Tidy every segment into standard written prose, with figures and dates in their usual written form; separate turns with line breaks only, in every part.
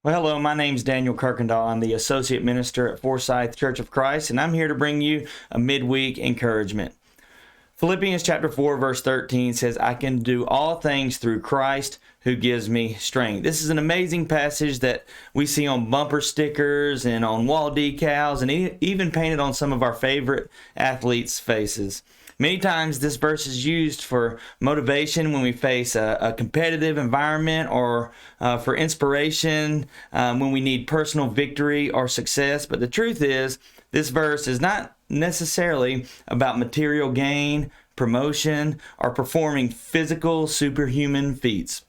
Well, hello, my name's Daniel Kirkendall. I'm the Associate Minister at Forsyth Church of Christ, and I'm here to bring you a midweek encouragement. Philippians chapter 4, verse 13 says, I can do all things through Christ who gives me strength. This is an amazing passage that we see on bumper stickers and on wall decals and even painted on some of our favorite athletes' faces. Many times this verse is used for motivation when we face a competitive environment or for inspiration when we need personal victory or success. But the truth is, this verse is not necessarily about material gain, promotion, or performing physical superhuman feats.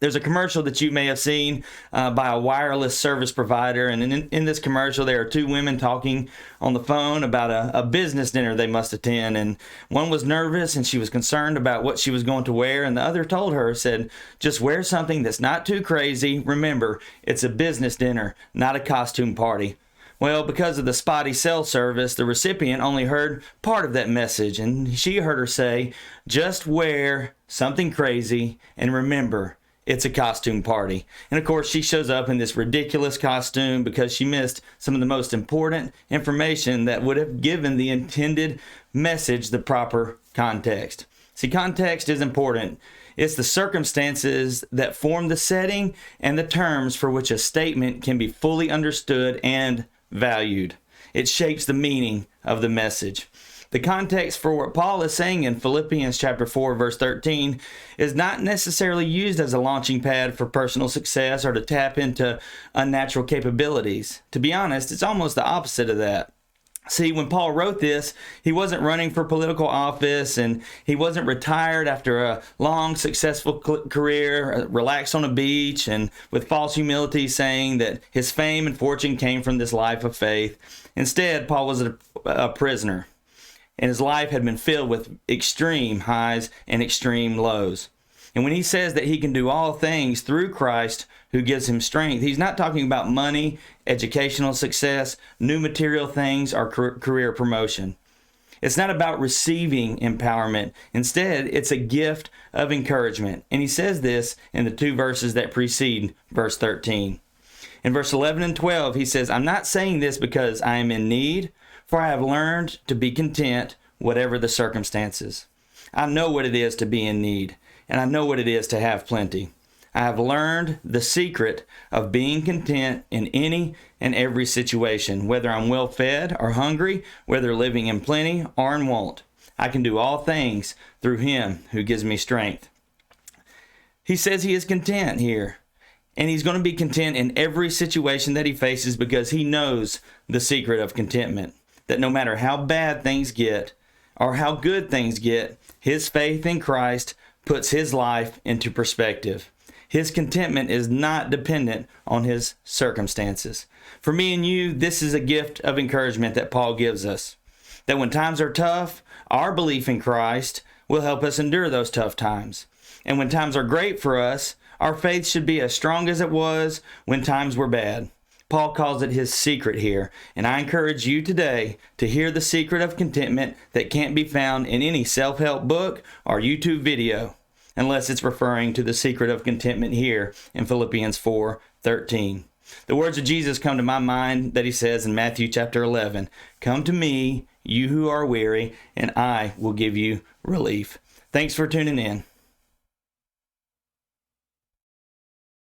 There's a commercial that you may have seen by a wireless service provider, and in this commercial there are two women talking on the phone about a business dinner they must attend, and one was nervous and she was concerned about what she was going to wear, and the other told her, said, just wear something that's not too crazy. Remember, it's a business dinner, not a costume party. Well, because of the spotty cell service, the recipient only heard part of that message, and she heard her say, just wear something crazy, and remember, it's a costume party. And of course, she shows up in this ridiculous costume because she missed some of the most important information that would have given the intended message the proper context. See, context is important. It's the circumstances that form the setting and the terms for which a statement can be fully understood and valued. It shapes the meaning of the message. The context for what Paul is saying in Philippians chapter 4, verse 13 is not necessarily used as a launching pad for personal success or to tap into unnatural capabilities. To be honest, it's almost the opposite of that. See, when Paul wrote this, he wasn't running for political office and he wasn't retired after a long, successful career, relaxed on a beach and with false humility saying that his fame and fortune came from this life of faith. Instead, Paul was a prisoner, and his life had been filled with extreme highs and extreme lows. And when he says that he can do all things through Christ who gives him strength, he's not talking about money, educational success, new material things, or career promotion. It's not about receiving empowerment. Instead, it's a gift of encouragement. And he says this in the two verses that precede verse 13. In verse 11 and 12, he says, I'm not saying this because I am in need, for I have learned to be content, whatever the circumstances. I know what it is to be in need, and I know what it is to have plenty. I have learned the secret of being content in any and every situation, whether I'm well fed or hungry, whether living in plenty or in want. I can do all things through him who gives me strength. He says he is content here, and he's going to be content in every situation that he faces because he knows the secret of contentment. That no matter how bad things get or how good things get, his faith in Christ puts his life into perspective. His contentment is not dependent on his circumstances. For me and you, this is a gift of encouragement that Paul gives us. That when times are tough, our belief in Christ will help us endure those tough times. And when times are great for us, our faith should be as strong as it was when times were bad. Paul calls it his secret here, and I encourage you today to hear the secret of contentment that can't be found in any self-help book or YouTube video, unless it's referring to the secret of contentment here in Philippians 4:13. The words of Jesus come to my mind that he says in Matthew chapter 11, come to me, you who are weary, and I will give you relief. Thanks for tuning in.